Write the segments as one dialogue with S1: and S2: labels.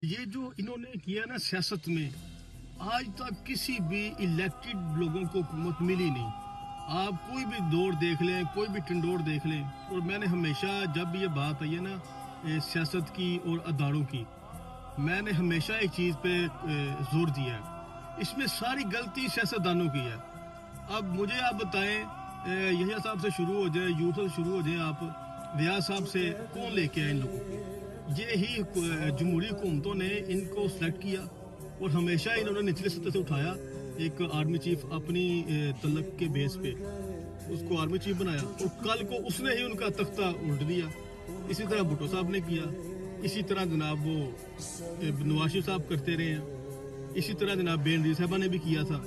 S1: یہ جو انہوں نے کیا نا سیاست میں، آج تک کسی بھی الیکٹڈ لوگوں کو حکومت ملی نہیں۔ آپ کوئی بھی دور دیکھ لیں، کوئی بھی ٹنڈور دیکھ لیں، اور میں نے ہمیشہ جب بھی یہ بات آئی ہے نا سیاست کی اور اداروں کی، میں نے ہمیشہ ایک چیز پہ زور دیا ہے، اس میں ساری غلطی سیاستدانوں کی ہے۔ اب مجھے آپ بتائیں، یحییٰ صاحب سے شروع ہو جائے، یوسف سے شروع ہو جائیں، آپ ریاض صاحب سے کون لے کے آئے ان لوگوں کو؟ یہی جمہوری حکومتوں نے ان کو سلیکٹ کیا اور ہمیشہ انہوں نے نچلے سطح سے اٹھایا۔ ایک آرمی چیف اپنی تلق کے بیس پہ اس کو آرمی چیف بنایا، اور کل کو اس نے ہی ان کا تختہ الٹ دیا۔ اسی طرح بھٹو صاحب نے کیا، اسی طرح جناب وہ نواز شریف صاحب کرتے رہے ہیں، اسی طرح جناب بے نظیر صاحبہ نے بھی کیا تھا۔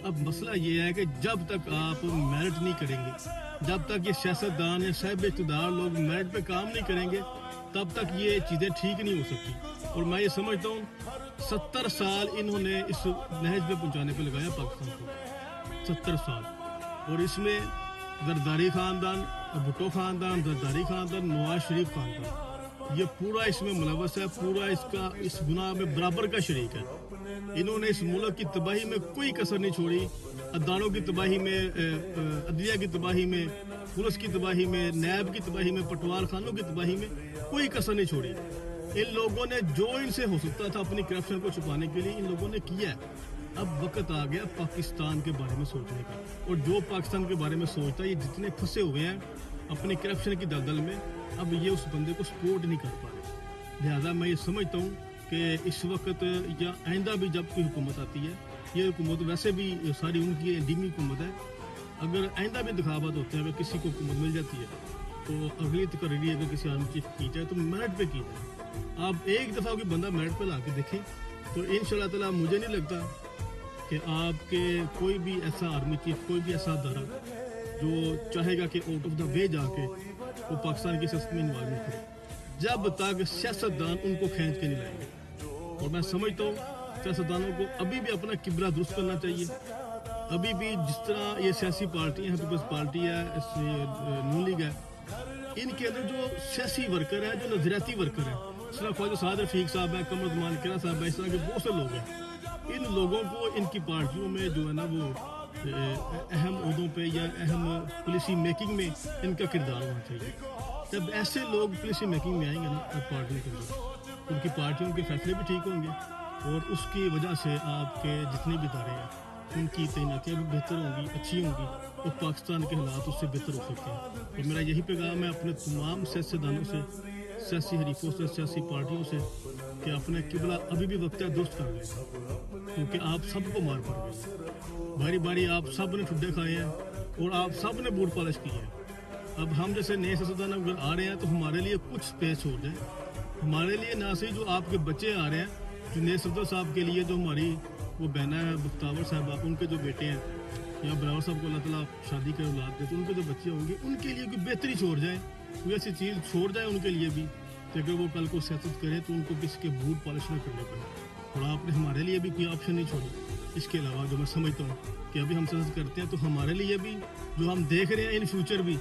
S1: اب مسئلہ یہ ہے کہ جب تک آپ میرٹ نہیں کریں گے، جب تک یہ سیاستدان یا صاحب اقتدار لوگ میرٹ پہ کام نہیں کریں گے، تب تک یہ چیزیں ٹھیک نہیں ہو سکتی۔ اور میں یہ سمجھتا ہوں 70 سال انہوں نے اس نہج پہ پہنچانے پہ لگایا پاکستان کو، 70 سال، اور اس میں زرداری خاندان، بھٹو خاندان، زرداری خاندان، نواز شریف خاندان، یہ پورا اس میں ملوث ہے، پورا اس گناہ میں برابر کا شریک ہے۔ انہوں نے اس ملک کی تباہی میں کوئی کسر نہیں چھوڑی، اداروں کی تباہی میں، عدلیہ کی تباہی میں، پولیس کی تباہی میں، نیب کی تباہی میں، پٹوار خانوں کی تباہی میں کوئی کسر نہیں چھوڑی۔ ان لوگوں نے جو ان سے ہو سکتا تھا اپنی کرپشن کو چھپانے کے لیے ان لوگوں نے کیا ہے۔ اب وقت آ گیا پاکستان کے بارے میں سوچنے کا، اور جو پاکستان کے بارے میں سوچتا ہے، یہ جتنے پھنسے ہوئے ہیں اپنی کرپشن کی دلدل میں، اب یہ اس بندے کو سپورٹ نہیں کر پا رہے۔ لہٰذا میں یہ سمجھتا ہوں کہ اس وقت یا آئندہ بھی جب کوئی حکومت آتی ہے، یہ حکومت ویسے بھی ساری ان کی ڈیمی حکومت ہے، اگر آئندہ بھی انتخابات ہوتے ہیں، اگر کسی کو حکومت مل جاتی ہے تو اگلی تقرری اگر کسی آرمی چیف کی جائے تو میرٹ پہ کی جائے۔ آپ ایک دفعہ کوئی بندہ میرٹ پہ لا کے دیکھیں تو انشاءاللہ تعالیٰ مجھے نہیں لگتا کہ آپ کے کوئی بھی ایسا آرمی چیف، کوئی بھی ایسا ادارہ جو چاہے گا کہ آؤٹ آف دا وے جا کے وہ پاکستان کی سیاست میں انوالومنٹ کرے، جب تک سیاستدان ان کو کھینچ کے نہیں لائیں گے۔ اور میں سمجھتا ہوں سیاستدانوں کو ابھی بھی اپنا کبرا درست کرنا چاہیے۔ ابھی بھی جس طرح یہ سیاسی پارٹیاں ہیں، پیپلز پارٹی ہے، نون لیگ ہے، ان کے اندر جو سیاسی ورکر ہے، جو نظریاتی ورکر ہے، اس طرح خواجہ سعد رفیق صاحب ہے، قمر زمان کرا صاحب ہے، اس طرح کے بہت سے لوگ ہیں، ان لوگوں کو ان کی پارٹیوں میں جو ہے نا وہ اہم عہدوں پہ یا اہم پالیسی میکنگ میں ان کا کردار ہونا چاہیے۔ جب ایسے لوگ پالیسی میکنگ میں آئیں گے نا پارٹیوں کے اندر، ان کی پارٹیوں کے فیصلے بھی ٹھیک ہوں گے، اور اس کی وجہ سے آپ کے جتنے بھی ادارے ہیں ان کی تعیناتیاں بھی بہتر ہوں گی، اچھی ہوں گی، اور پاکستان کے حالات اس سے بہتر ہو سکتے ہیں۔ اور میرا یہی پیغام ہے اپنے تمام سیاستدانوں سے، سیاسی حریفوں سے، سیاسی پارٹیوں سے، کہ اپنے قبلہ ابھی بھی وقت ہے درست کر لیں، کیونکہ آپ سب کو مار پڑ گئی، باری باری آپ سب نے ٹھڈے کھائے ہیں اور آپ سب نے بوٹ پالش کی ہے۔ اب ہم جیسے نئے سیاستدان اگر آ رہے ہیں تو ہمارے لیے کچھ اسپیس چھوڑ جائے، ہمارے لیے نہ صرف جو آپ کے بچے آ رہے ہیں، جو نئے صدر صاحب کے لیے جو ہماری وہ بہنیں ہیں بختاور صاحبہ، ان کے جو بیٹے ہیں، یا براور صاحب کو اللہ تعالیٰ شادی کے اولاد دے تو ان کے جو بچے ہوں گے ان کے لیے کوئی بہتری چھوڑ جائیں، کوئی ایسی چیز چھوڑ جائے ان کے لیے بھی کہ اگر وہ کل کو سیاست کرے تو ان کو کسی کے بوٹ پالش نہ کرنے پڑے۔ اور آپ نے ہمارے لیے بھی کوئی آپشن نہیں چھوڑی۔ اس کے علاوہ جو میں سمجھتا ہوں کہ ابھی ہم سیاست کرتے ہیں تو ہمارے لیے بھی جو ہم دیکھ رہے ہیں ان فیوچر بھی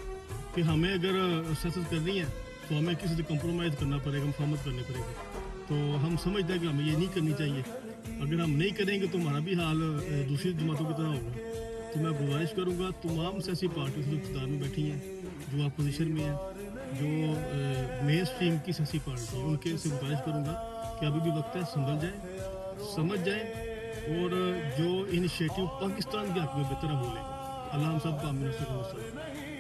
S1: کہ ہمیں اگر سیاست کرنی ہے تو ہمیں کسی سے کمپرومائز کرنا پڑے گا، مفاہمت کرنی پڑے گی، تو ہم سمجھتے ہیں کہ ہمیں یہ نہیں کرنی چاہیے۔ اگر ہم نہیں کریں گے تو ہمارا بھی حال دوسری جماعتوں کی طرح ہوگا۔ تو میں گزارش کروں گا تمام سیاسی پارٹیوں سے جو اقتدار میں بیٹھی ہیں، جو اپوزیشن میں ہیں، جو مین اسٹریم کی سیاسی پارٹی ہیں، ان کے سے گزارش کروں گا کہ ابھی بھی وقت ہے، سنبھل جائیں، سمجھ جائیں، اور جو انیشیٹو پاکستان کے حق میں بہتر ہے وہ لیں۔ اللہ ہم سب کا امین و سکون۔